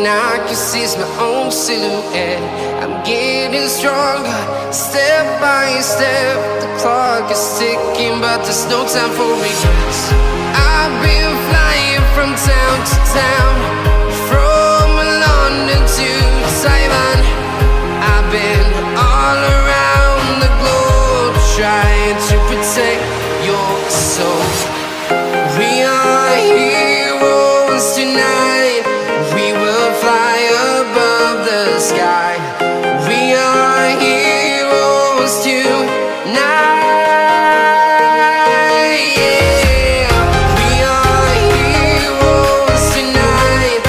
and I can see my own silhouette. I'm getting stronger, step by step. The clock is ticking, but there's no time for regrets. I've been flying from town to town, from London to Taiwan. I've been all around the globe, trying to protect your soul. We are heroes tonight. We will fly above the sky. We are heroes tonight. Yeah. We are heroes tonight.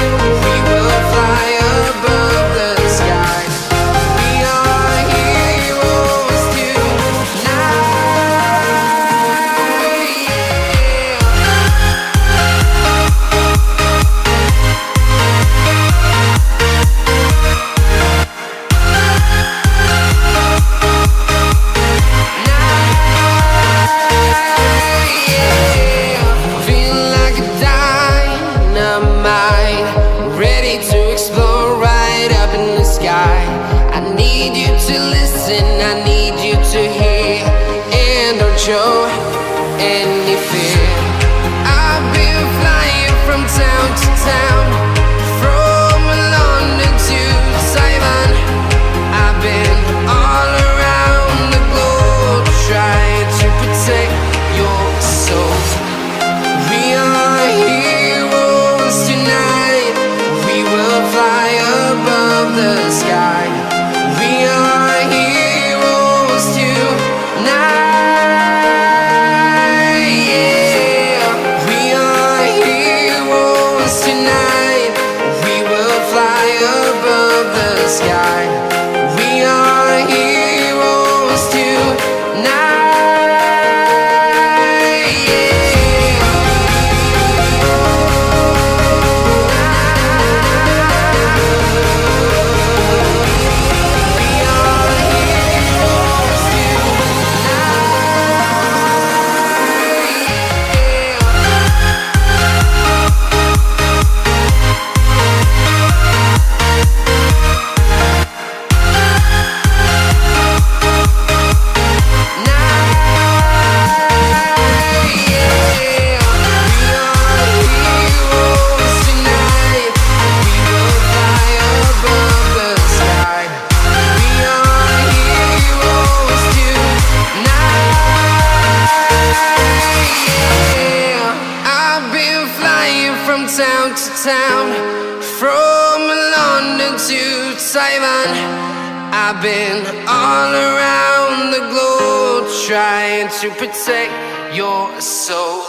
We will fly above the sky. We are heroes tonight. I need you to listen, I need you to hear, and don't show any fear. I've been flying from town to town, from London to Taiwan. I've been all around the globe, trying to protect your soul. We are heroes tonight. We will fly above the sky. We are heroes tonight. Yeah. We are heroes tonight. We will fly above the sky. We are heroes tonight. Yeah. Town to town, from London to Taiwan. I've been all around the globe, trying to protect your soul.